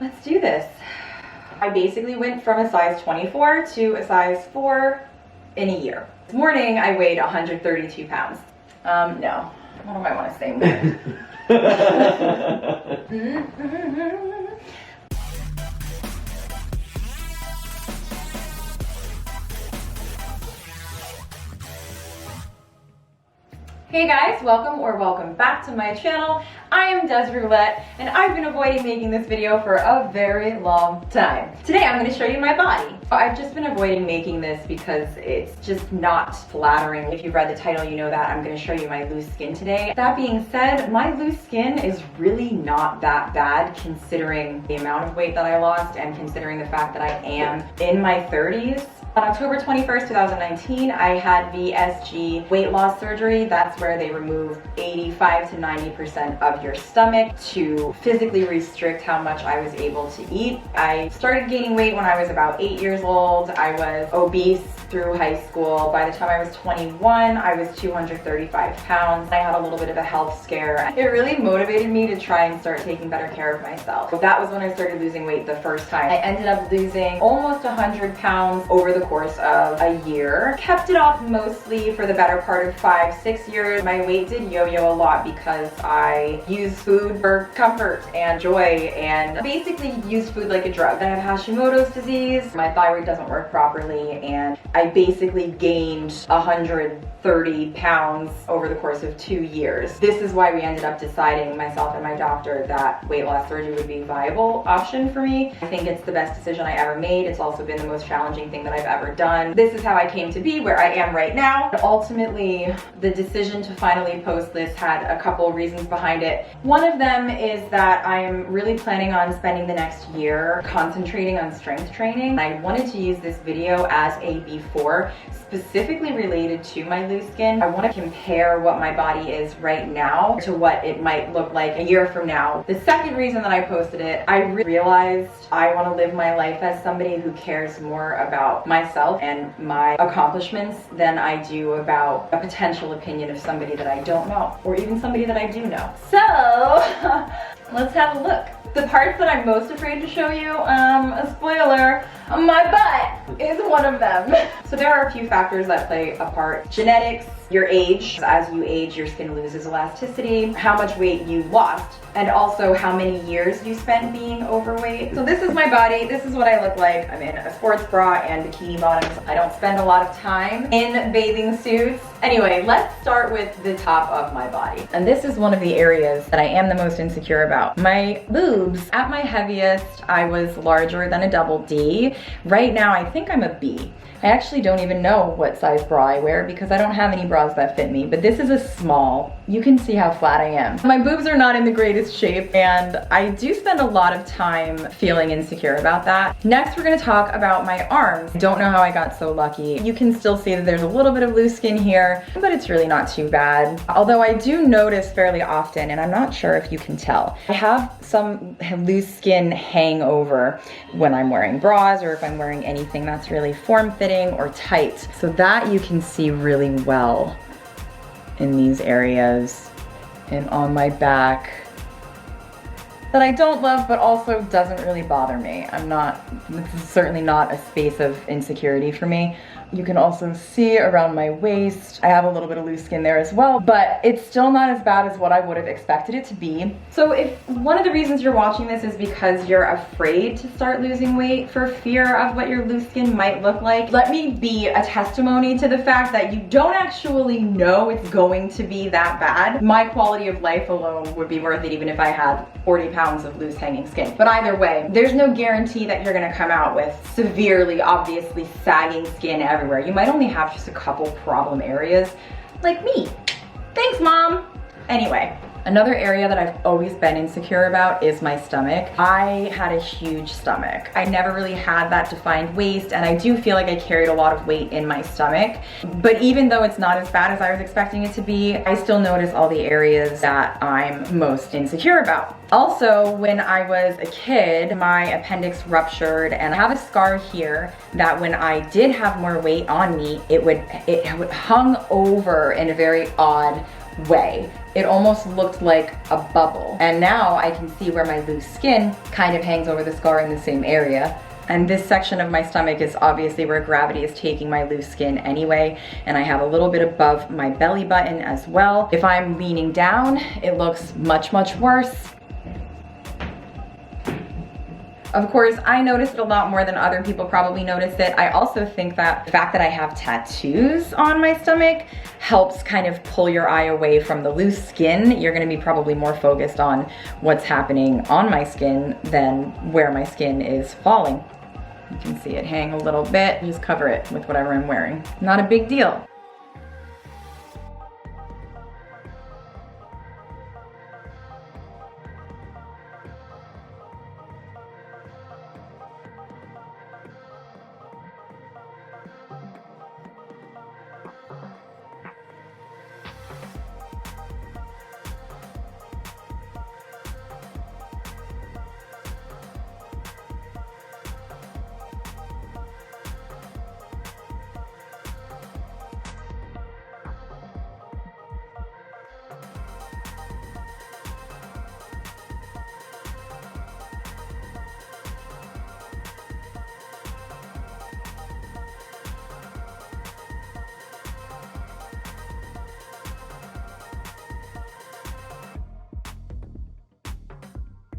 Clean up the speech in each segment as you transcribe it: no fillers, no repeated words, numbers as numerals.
let's do this. I basically went from a size 24 to a size 4 in a year. This morning I weighed 132 pounds. No, what do I want to say more? Hey guys, welcome back to my channel. I am ILU Let, and I've been avoiding making this video for a very long time. Today I'm going to show you my body. I've just been avoiding making this because it's just not flattering. If you've read the title, you know that I'm going to show you my loose skin today. That being said, my loose skin is really not that bad considering the amount of weight that I lost and considering the fact that I am in my 30s. On October 21st, 2019, I had VSG weight loss surgery. That's where they remove 85 to 90% of your stomach to physically restrict how much I was able to eat. I started gaining weight when I was about 8 years old. I was obese through high school. By the time I was 21, I was 235 pounds. I had a little bit of a health scare. It really motivated me to try and start taking better care of myself. That was when I started losing weight the first time. I ended up losing almost 100 pounds over the course of a year. Kept it off mostly for the better part of 5-6 years. My weight did yo-yo a lot because I used food for comfort and joy and basically used food like a drug. I have Hashimoto's disease. My thyroid doesn't work properly and I basically gained 130 pounds over the course of 2 years. This is why we ended up deciding, myself and my doctor, that weight loss surgery would be a viable option for me. I think it's the best decision I ever made. It's also been the most challenging thing that I've ever done. This is how I came to be where I am right now. Ultimately, the decision to finally post this had a couple reasons behind it. One of them is that I'm really planning on spending the next year concentrating on strength training. I wanted to use this video as a before, specifically related to my loose skin. I want to compare what my body is right now to what it might look like a year from now. The second reason that I posted it, I realized I want to live my life as somebody who cares more about myself and my accomplishments than I do about a potential opinion of somebody that I don't know, or even somebody that I do know. So, let's have a look. The parts that I'm most afraid to show you, a spoiler, my butt is one of them. So there are a few factors that play a part. Genetics, your age. As you age, your skin loses elasticity, how much weight you lost, and also how many years you spent being overweight. So this is my body. This is what I look like. I'm in a sports bra and bikini bottoms. I don't spend a lot of time in bathing suits. Anyway, let's start with the top of my body. And this is one of the areas that I am the most insecure about. My boobs. At my heaviest, I was larger than a double D. Right now, I think I'm a B. I actually don't even know what size bra I wear because I don't have any bras that fit me, but this is a small. You can see how flat I am. My boobs are not in the greatest shape and I do spend a lot of time feeling insecure about that. Next, we're gonna talk about my arms. I don't know how I got so lucky. You can still see that there's a little bit of loose skin here, but it's really not too bad. Although I do notice fairly often, and I'm not sure if you can tell, I have some loose skin hangover when I'm wearing bras or if I'm wearing anything that's really form-fitting or tight. So that you can see really well in these areas and on my back that I don't love but also doesn't really bother me. This is certainly not a space of insecurity for me. You can also see around my waist, I have a little bit of loose skin there as well, but it's still not as bad as what I would have expected it to be. So if one of the reasons you're watching this is because you're afraid to start losing weight for fear of what your loose skin might look like, let me be a testimony to the fact that you don't actually know it's going to be that bad. My quality of life alone would be worth it even if I had 40 pounds of loose hanging skin. But either way, there's no guarantee that you're gonna come out with severely, obviously sagging skin everywhere. You might only have just a couple problem areas, like me. Thanks, Mom. Anyway, Another area that I've always been insecure about is my stomach. I had a huge stomach. I never really had that defined waist, and I do feel like I carried a lot of weight in my stomach. But even though it's not as bad as I was expecting it to be, I still notice all the areas that I'm most insecure about. Also, when I was a kid, my appendix ruptured, and I have a scar here that when I did have more weight on me, it hung over in a very odd way. It almost looked like a bubble. And now I can see where my loose skin kind of hangs over the scar in the same area. And this section of my stomach is obviously where gravity is taking my loose skin anyway. And I have a little bit above my belly button as well. If I'm leaning down, it looks much, much worse. Of course, I notice it a lot more than other people probably notice it. I also think that the fact that I have tattoos on my stomach helps kind of pull your eye away from the loose skin. You're gonna be probably more focused on what's happening on my skin than where my skin is falling. You can see it hang a little bit. Just cover it with whatever I'm wearing. Not a big deal.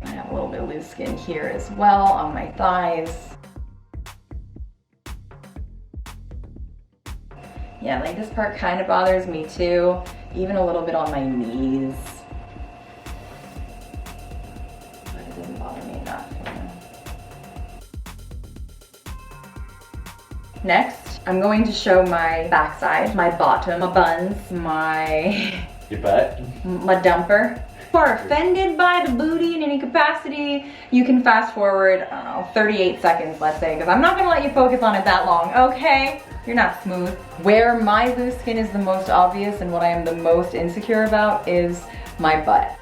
I have a little bit of loose skin here as well on my thighs. Yeah, like this part kind of bothers me too, even a little bit on my knees. But it doesn't bother me enough. Next, I'm going to show my backside, my bottom, my buns, your butt, my dumper. If you are offended by the booty in any capacity, you can fast forward, I don't know, 38 seconds, let's say, because I'm not gonna let you focus on it that long, okay? You're not smooth. Where my loose skin is the most obvious and what I am the most insecure about is my butt.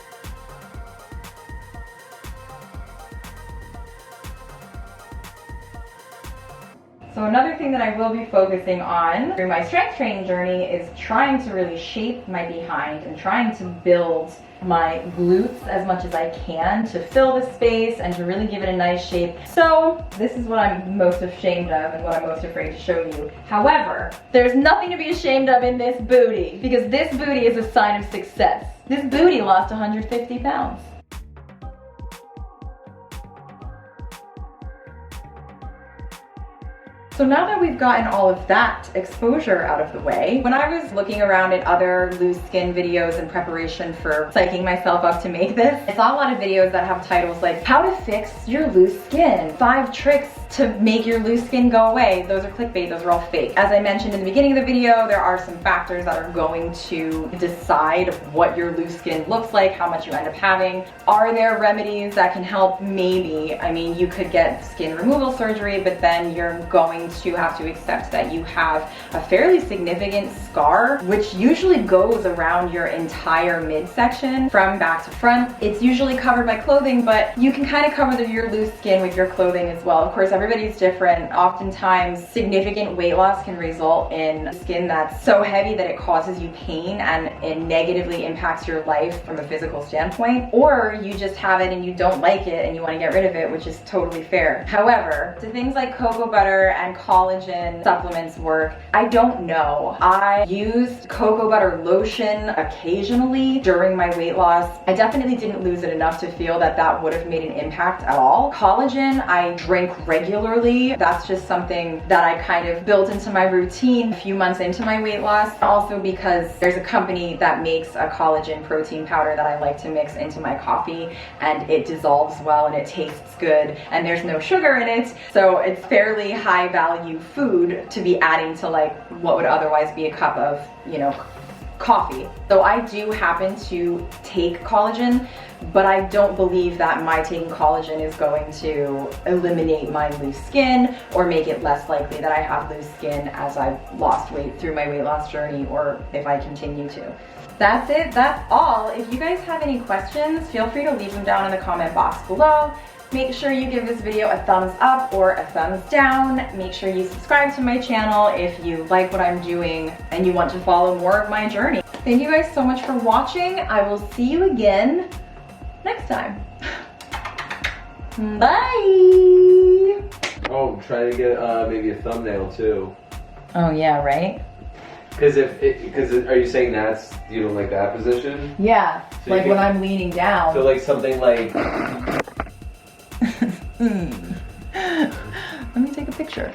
So another thing that I will be focusing on through my strength training journey is trying to really shape my behind and trying to build my glutes as much as I can to fill the space and to really give it a nice shape. So this is what I'm most ashamed of and what I'm most afraid to show you. However, there's nothing to be ashamed of in this booty because this booty is a sign of success. This booty lost 150 pounds. So now that we've gotten all of that exposure out of the way, when I was looking around at other loose skin videos in preparation for psyching myself up to make this, I saw a lot of videos that have titles like, how to fix your loose skin, 5 tricks to make your loose skin go away. Those are clickbait, those are all fake. As I mentioned in the beginning of the video, there are some factors that are going to decide what your loose skin looks like, how much you end up having. Are there remedies that can help? Maybe. I mean, you could get skin removal surgery, but then you're going to have to accept that you have a fairly significant scar, which usually goes around your entire midsection from back to front. It's usually covered by clothing, but you can kind of cover your loose skin with your clothing as well. Of course, everybody's different. Oftentimes, significant weight loss can result in skin that's so heavy that it causes you pain and it negatively impacts your life from a physical standpoint, or you just have it and you don't like it and you want to get rid of it, which is totally fair. However, do things like cocoa butter and collagen supplements work? I don't know. I used cocoa butter lotion occasionally during my weight loss. I definitely didn't lose it enough to feel that that would have made an impact at all. Collagen, I drink regularly. That's just something that I kind of built into my routine a few months into my weight loss. Also because there's a company that makes a collagen protein powder that I like to mix into my coffee, and it dissolves well and it tastes good and there's no sugar in it. So it's fairly high value food to be adding to like what would otherwise be a cup of, you know, coffee. So I do happen to take collagen, but I don't believe that my taking collagen is going to eliminate my loose skin or make it less likely that I have loose skin as I've lost weight through my weight loss journey, or if I continue to. That's it, that's all. If you guys have any questions, feel free to leave them down in the comment box below. make sure you give this video a thumbs up or a thumbs down. Make sure you subscribe to my channel if you like what I'm doing and you want to follow more of my journey. Thank you guys so much for watching. I will see you again next time. Bye! Oh, try to get maybe a thumbnail too. Oh yeah, right? Because are you saying you don't like that position? Yeah, So like when I'm leaning down. So like something like. Let me take a picture.